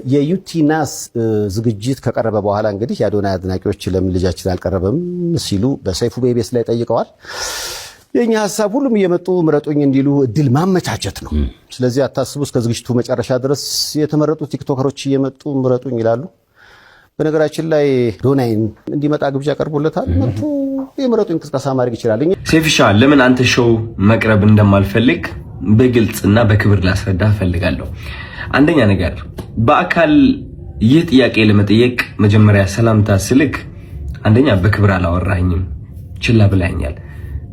የዩቲናስ ዝግጅት ከቀረበ በኋላ እንግዲህ የአዶናይ አድናቂዎች ለምን ልጃችን አልቀረበም ሲሉ በሰይፉ ቤቤስ ላይ ጠይቀዋል። የኛ ሐሳብ ሁሉም እየመጡ ምረጡኝ እንዲሉ እድል ማመቻቸት ነው። ስለዚህ አታስቡ፣ እስከ ዝግጅቱ መጨረሻ ድረስ የተመረጡ ቲክቶከሮች እየመጡ ምረጡኝ ይላሉ። በነገራችን ላይ አዶናይን እንዲመጣ ግብዣ ቀርቦለታል። መጥቶ የምረጡኝ ቅስቀሳ ማድረግ ይችላል። ሴፍሻ ለምን አንተ ሾው መቅረብ እንደማልፈልግ በግልጽና በክብር ላስረዳ ፈልጋለሁ። አንደኛ ነገር በአካል ይህ ጥያቄ ለመጠየቅ መጀመሪያ ሰላምታ ስልክ አንደኛ በክብር አላወራኝም፣ ችላ ብላኛል።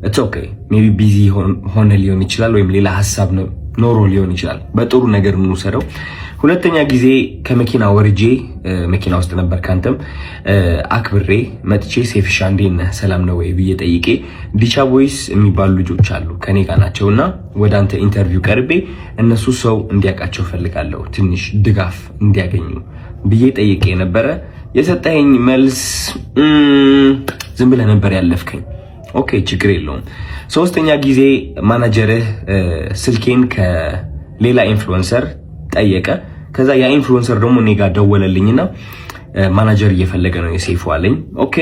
ኢትስ ኦኬ ሜቢ ቢዚ ሆነ ሊሆን ይችላል፣ ወይም ሌላ ሐሳብ ኖሮ ሊሆን ይችላል። በጥሩ ነገር እንውሰደው። ሁለተኛ ጊዜ ከመኪና ወርጄ መኪና ውስጥ ነበር ካንተም አክብሬ መጥቼ ሴፍሻ እንዴት ነህ ሰላም ነው ወይ ብዬ ጠይቄ ዲቻ ቦይስ የሚባሉ ልጆች አሉ ከኔ ጋር ናቸውና ወደ አንተ ኢንተርቪው ቀርቤ እነሱ ሰው እንዲያውቃቸው ፈልጋለሁ ትንሽ ድጋፍ እንዲያገኙ ብዬ ጠይቄ ነበረ። የሰጠኸኝ መልስ ዝም ብለህ ነበር ያለፍከኝ። ኦኬ ችግር የለውም። ሶስተኛ ጊዜ ማናጀርህ ስልኬን ከሌላ ኢንፍሉዌንሰር ጠየቀ። ከዛ ያ ኢንፍሉዌንሰር ደግሞ እኔ ጋር ደወለልኝና ማናጀር እየፈለገ ነው የሴፉ አለኝ። ኦኬ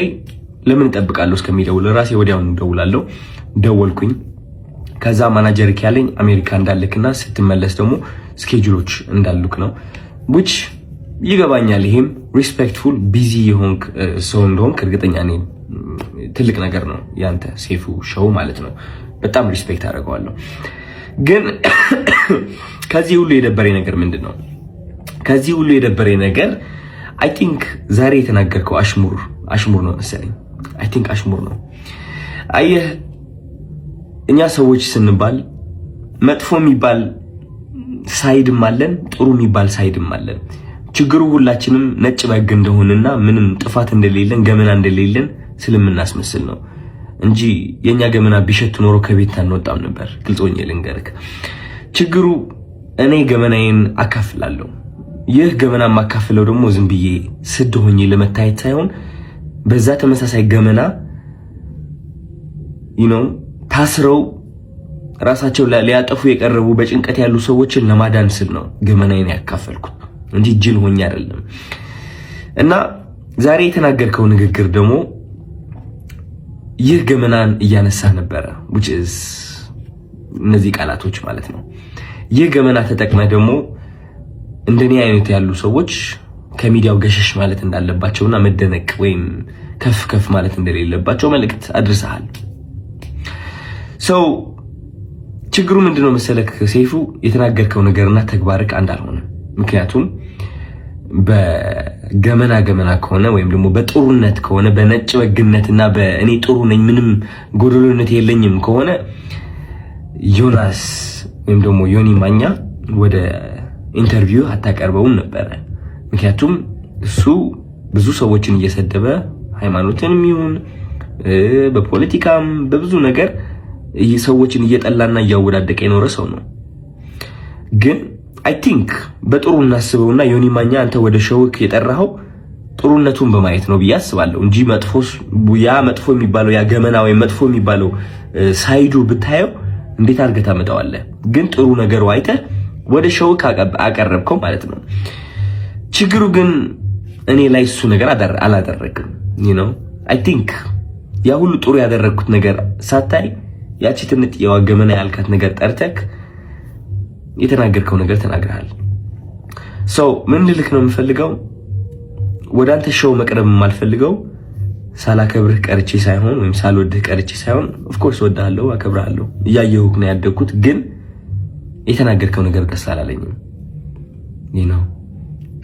ለምን እጠብቃለሁ እስከሚደውል ራሴ ወዲያውኑ ደውላለሁ። ደወልኩኝ። ከዛ ማናጀር ያለኝ አሜሪካ እንዳልክና ስትመለስ ደግሞ ስኬጁሎች እንዳሉክ ነው። which ይገባኛል። ይሄም ሪስፔክትፉል ቢዚ የሆንክ ሰው እንደሆንክ እርግጠኛ ነኝ። ትልቅ ነገር ነው ያንተ ሴፉ ሾው ማለት ነው። በጣም ሪስፔክት አደርገዋለሁ። ግን ከዚህ ሁሉ የደበረኝ ነገር ምንድነው? ከዚህ ሁሉ የደበረኝ ነገር አይ ቲንክ ዛሬ የተናገርከው አሽሙር ነው መሰለኝ። አይ ቲንክ አሽሙር ነው። አየህ እኛ ሰዎች ስንባል መጥፎ የሚባል ሳይድም አለን፣ ጥሩ የሚባል ሳይድም አለን። ችግሩ ሁላችንም ነጭ በግ እንደሆነና ምንም ጥፋት እንደሌለን ገመና እንደሌለን ስለምናስመስል ነው እንጂ የኛ ገመና ቢሸት ኖሮ ከቤት አንወጣም ነበር። ግልጾኝ ልንገርክ፣ ችግሩ እኔ ገመናዬን አካፍላለሁ። ይህ ገመና ማካፍለው ደግሞ ዝም ብዬ ስድ ሆኜ ለመታየት ሳይሆን በዛ ተመሳሳይ ገመና ታስረው ራሳቸው ሊያጠፉ የቀረቡ በጭንቀት ያሉ ሰዎችን ለማዳን ስል ነው ገመናዬን ያካፈልኩት እንጂ ጅል ሆኜ አይደለም። እና ዛሬ የተናገርከው ንግግር ደግሞ ይህ ገመናን እያነሳ ነበረ which is እነዚህ ቃላቶች ማለት ነው። ይህ ገመና ተጠቅመህ ደግሞ እንደኔ አይነት ያሉ ሰዎች ከሚዲያው ገሸሽ ማለት እንዳለባቸውና መደነቅ ወይም ከፍ ማለት እንደሌለባቸው መልእክት አድርሰሃል። ችግሩ ምንድነው መሰለክ ሴፉ፣ የተናገርከው ነገርና ተግባርክ አንድ አልሆነም። ምክንያቱም በገመና ከሆነ ወይም ደግሞ በጥሩነት ከሆነ በነጭ በግነትና በእኔ ጥሩ ነኝ ምንም ጎደሎነት የለኝም ከሆነ ዮናስ ወይም ደግሞ ዮኒ ማኛ ወደ ኢንተርቪው አታቀርበውም ነበር። ምክንያቱም እሱ ብዙ ሰዎችን እየሰደበ ሃይማኖትንም ይሁን በፖለቲካም በብዙ ነገር ሰዎችን እየጠላና እያወዳደቀ የኖረ ሰው ነው። ግን አይ ቲንክ በጥሩ እናስበውና ዮኒ ማኛ አንተ ወደ ሾውክ የጠራኸው ጥሩነቱን በማየት ነው ብዬ አስባለሁ እንጂ መጥፎ የሚባለው ያ ገመና ወይ መጥፎ የሚባለው ሳይዱ ብታየው እንዴት አድርገህ ታመጣዋለህ? ግን ጥሩ ነገሩ አይተህ ወደ ሾውክ አቀረብከው ማለት ነው። ችግሩ ግን እኔ ላይ እሱ ነገር አላደረግም። አይ ቲንክ ያ ሁሉ ጥሩ ያደረግኩት ነገር ሳታይ ያቺ ትንጥ የዋገመና ያልካት ነገር ጠርተክ የተናገርከው ነገር ተናግረሃል። ምን ልልክ ነው የምፈልገው፣ ወደ አንተ ሾው መቅረብ የማልፈልገው ሳላከብርህ ቀርቼ ሳይሆን ወይም ሳልወድህ ቀርቼ ሳይሆን ኦፍ ኮርስ ወድሃለሁ፣ አከብርሃለሁ፣ እያየሁህ ነው ያደግኩት። ግን የተናገርከው ነገር ደስ አላለኝም።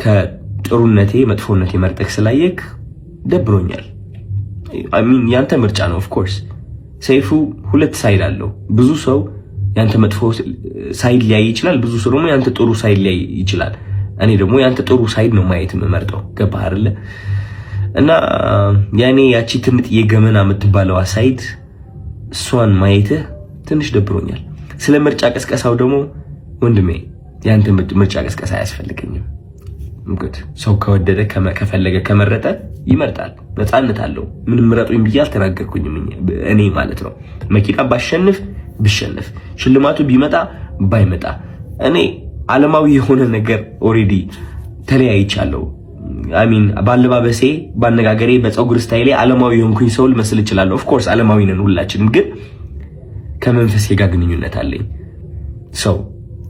ከጥሩነቴ መጥፎነቴ መርጠክ ስላየክ ደብሮኛል። ያንተ ምርጫ ነው። ኦፍ ኮርስ ሰይፉ ሁለት ሳይድ አለው። ብዙ ሰው ያንተ መጥፎ ሳይድ ሊያይ ይችላል፣ ብዙ ሰው ደግሞ ያንተ ጥሩ ሳይድ ሊያይ ይችላል። እኔ ደግሞ ያንተ ጥሩ ሳይድ ነው ማየት የምመርጠው። ገባህ አይደለ? እና ያኔ ያቺ ትንጥ የገመና የምትባለው ሳይድ እሷን ማየትህ ትንሽ ደብሮኛል። ስለ ምርጫ ቀስቀሳው ደግሞ ወንድሜ ያንተ ምርጫ ቀስቀሳ አያስፈልገኝም። ሰው ከወደደ ከፈለገ ከመረጠ ይመርጣል፣ ነፃነት አለው። ምንም ምረጡኝ ብዬ አልተናገርኩኝም እኔ ማለት ነው። መኪና ብሸነፍ ሽልማቱ ቢመጣ ባይመጣ እኔ ዓለማዊ የሆነ ነገር ኦሬዲ ተለያይቻለሁ። አሚን ባለባበሴ፣ ባነጋገሬ፣ በፀጉር ስታይሌ ዓለማዊ የሆንኩኝ ሰው ልመስል እችላለሁ። ኦፍ ኮርስ ዓለማዊ ነን ሁላችንም፣ ግን ከመንፈሴ ጋር ግንኙነት አለኝ። ሰው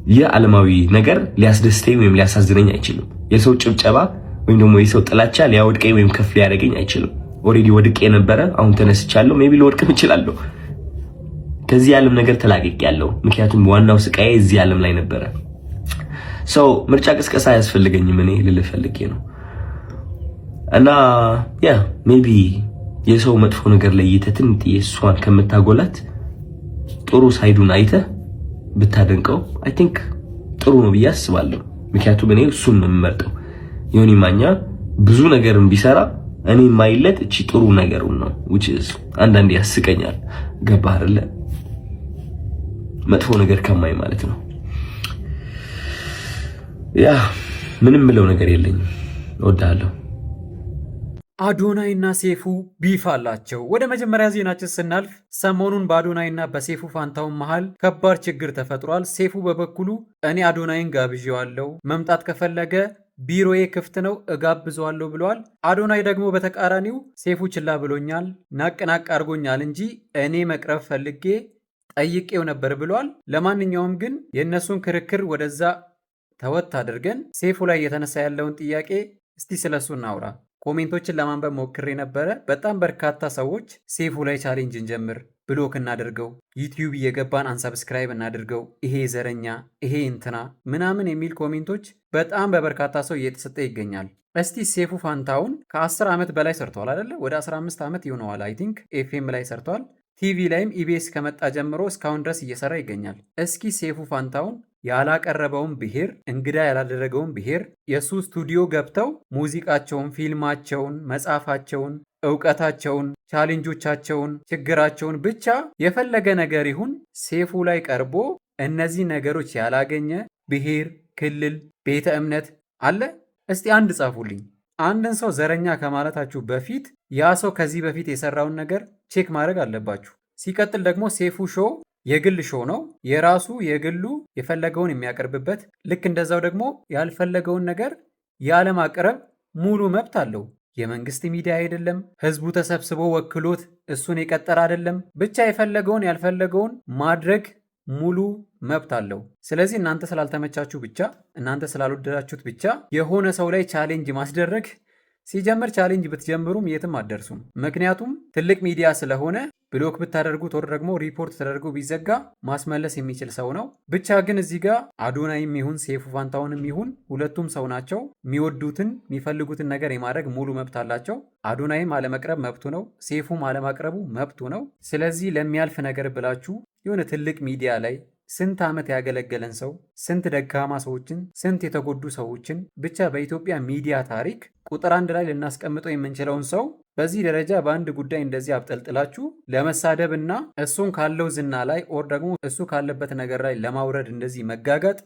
ይህ ዓለማዊ ነገር ሊያስደስተኝ ወይም ሊያሳዝነኝ አይችልም። የሰው ጭብጨባ ወይም ደግሞ የሰው ጥላቻ ሊያወድቀኝ ወይም ከፍ ሊያደርገኝ አይችልም። ኦልሬዲ ወድቄ ነበረ፣ አሁን ተነስቻለሁ። ሜቢ ልወድቅም እችላለሁ። ከዚህ ዓለም ነገር ተላቅቄያለሁ። ምክንያቱም ዋናው ስቃዬ እዚህ ዓለም ላይ ነበረ። ሰው ምርጫ ቅስቀሳ አያስፈልገኝም። እኔ ልልህ ፈልጌ ነው። እና ያ ሜቢ የሰው መጥፎ ነገር ለይተህ ትንጥዬ እሷን ከምታጎላት ጥሩ ሳይዱን አይተህ ብታደንቀው አይ ቲንክ ጥሩ ነው ብዬ አስባለሁ። ምክንያቱም እኔ እሱን ነው የምመርጠው። ዮኒ ማኛ ብዙ ነገርን ቢሰራ እኔ የማይለት እቺ ጥሩ ነገሩን ነው which is አንዳንዴ ያስቀኛል። ገባህ አይደለ? መጥፎ ነገር ከማይ ማለት ነው። ያ ምንም ምለው ነገር የለኝም። እወድሃለሁ። አዶናይ እና ሴፉ ቢፍ አላቸው። ወደ መጀመሪያ ዜናችን ስናልፍ ሰሞኑን በአዶናይ እና በሴፉ ፋንታውን መሃል ከባድ ችግር ተፈጥሯል። ሴፉ በበኩሉ እኔ አዶናይን ጋብዤዋለሁ፣ መምጣት ከፈለገ ቢሮዬ ክፍት ነው እጋብዘዋለሁ ብለዋል። አዶናይ ደግሞ በተቃራኒው ሴፉ ችላ ብሎኛል፣ ናቅናቅ አድርጎኛል እንጂ እኔ መቅረብ ፈልጌ ጠይቄው ነበር ብለዋል። ለማንኛውም ግን የእነሱን ክርክር ወደዛ ተወት አድርገን ሴፉ ላይ እየተነሳ ያለውን ጥያቄ እስቲ ስለሱ እናውራ። ኮሜንቶችን ለማንበብ ሞክሬ ነበረ። በጣም በርካታ ሰዎች ሴፉ ላይ ቻሌንጅ እንጀምር፣ ብሎክ እናድርገው፣ ዩቲዩብ እየገባን አንሰብስክራይብ እናድርገው፣ ይሄ ዘረኛ፣ ይሄ እንትና ምናምን የሚል ኮሜንቶች በጣም በበርካታ ሰው እየተሰጠ ይገኛል። እስቲ ሴፉ ፋንታውን ከ10 ዓመት በላይ ሰርቷል አይደለ? ወደ 15 ዓመት ይሆነዋል። አይ ቲንክ ኤፍኤም ላይ ሰርቷል። ቲቪ ላይም ኢቢኤስ ከመጣ ጀምሮ እስካሁን ድረስ እየሰራ ይገኛል። እስኪ ሴፉ ፋንታውን ያላቀረበውን ብሔር፣ እንግዳ ያላደረገውን ብሔር የሱ ስቱዲዮ ገብተው ሙዚቃቸውን፣ ፊልማቸውን፣ መጽሐፋቸውን፣ እውቀታቸውን፣ ቻሌንጆቻቸውን፣ ችግራቸውን ብቻ የፈለገ ነገር ይሁን ሴፉ ላይ ቀርቦ እነዚህ ነገሮች ያላገኘ ብሔር፣ ክልል፣ ቤተ እምነት አለ? እስቲ አንድ ጻፉልኝ። አንድን ሰው ዘረኛ ከማለታችሁ በፊት ያ ሰው ከዚህ በፊት የሰራውን ነገር ቼክ ማድረግ አለባችሁ። ሲቀጥል ደግሞ ሴፉ ሾው የግል ሾው ነው። የራሱ የግሉ የፈለገውን የሚያቀርብበት፣ ልክ እንደዛው ደግሞ ያልፈለገውን ነገር ያለማቅረብ ሙሉ መብት አለው። የመንግስት ሚዲያ አይደለም። ህዝቡ ተሰብስቦ ወክሎት እሱን የቀጠረ አይደለም። ብቻ የፈለገውን ያልፈለገውን ማድረግ ሙሉ መብት አለው። ስለዚህ እናንተ ስላልተመቻችሁ ብቻ፣ እናንተ ስላልወደዳችሁት ብቻ የሆነ ሰው ላይ ቻሌንጅ ማስደረግ ሲጀምር ቻሌንጅ ብትጀምሩም የትም አትደርሱም። ምክንያቱም ትልቅ ሚዲያ ስለሆነ ብሎክ ብታደርጉት ወር ደግሞ ሪፖርት ተደርጎ ቢዘጋ ማስመለስ የሚችል ሰው ነው። ብቻ ግን እዚህ ጋር አዶናይም ይሁን ሴፉ ፋንታውንም ይሁን ሁለቱም ሰው ናቸው። የሚወዱትን የሚፈልጉትን ነገር የማድረግ ሙሉ መብት አላቸው። አዶናይም አለመቅረብ መብቱ ነው፣ ሴፉም አለማቅረቡ መብቱ ነው። ስለዚህ ለሚያልፍ ነገር ብላችሁ የሆነ ትልቅ ሚዲያ ላይ ስንት ዓመት ያገለገለን ሰው፣ ስንት ደካማ ሰዎችን፣ ስንት የተጎዱ ሰዎችን ብቻ በኢትዮጵያ ሚዲያ ታሪክ ቁጥር 1 ላይ ልናስቀምጠው የምንችለውን ሰው በዚህ ደረጃ በአንድ ጉዳይ እንደዚህ አብጠልጥላችሁ ለመሳደብ እና እሱን ካለው ዝና ላይ ኦር ደግሞ እሱ ካለበት ነገር ላይ ለማውረድ እንደዚህ መጋጋጥ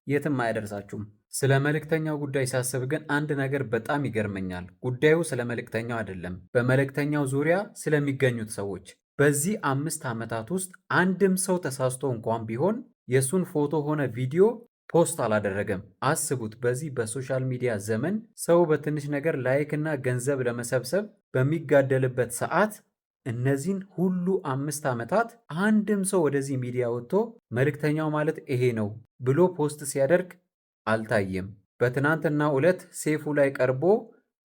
የትም አያደርሳችሁም። ስለ መልእክተኛው ጉዳይ ሳስብ ግን አንድ ነገር በጣም ይገርመኛል። ጉዳዩ ስለ መልእክተኛው አይደለም፣ በመልእክተኛው ዙሪያ ስለሚገኙት ሰዎች። በዚህ 5 ዓመታት ውስጥ አንድም ሰው ተሳስቶ እንኳን ቢሆን የእሱን ፎቶ ሆነ ቪዲዮ ፖስት አላደረገም። አስቡት፣ በዚህ በሶሻል ሚዲያ ዘመን ሰው በትንሽ ነገር ላይክ እና ገንዘብ ለመሰብሰብ በሚጋደልበት ሰዓት እነዚህን ሁሉ 5 ዓመታት አንድም ሰው ወደዚህ ሚዲያ ወጥቶ መልእክተኛው ማለት ይሄ ነው ብሎ ፖስት ሲያደርግ አልታየም። በትናንትናው ዕለት ሴፉ ላይ ቀርቦ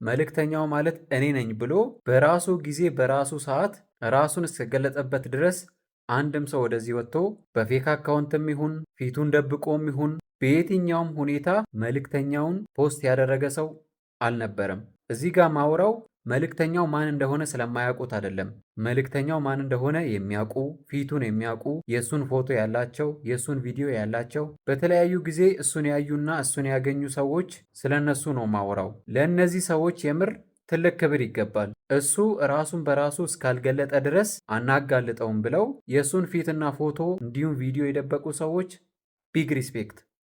መልእክተኛው ማለት እኔ ነኝ ብሎ በራሱ ጊዜ በራሱ ሰዓት ራሱን እስከገለጸበት ድረስ አንድም ሰው ወደዚህ ወጥቶ በፌክ አካውንትም ይሁን ፊቱን ደብቆም ይሁን በየትኛውም ሁኔታ መልእክተኛውን ፖስት ያደረገ ሰው አልነበረም። እዚህ ጋር ማውራው መልእክተኛው ማን እንደሆነ ስለማያውቁት አይደለም። መልእክተኛው ማን እንደሆነ የሚያውቁ፣ ፊቱን የሚያውቁ፣ የእሱን ፎቶ ያላቸው፣ የእሱን ቪዲዮ ያላቸው፣ በተለያዩ ጊዜ እሱን ያዩና እሱን ያገኙ ሰዎች ስለነሱ ነው ማውራው። ለእነዚህ ሰዎች የምር ትልቅ ክብር ይገባል። እሱ ራሱን በራሱ እስካልገለጠ ድረስ አናጋልጠውም ብለው የእሱን ፊትና ፎቶ እንዲሁም ቪዲዮ የደበቁ ሰዎች ቢግ ሪስፔክት።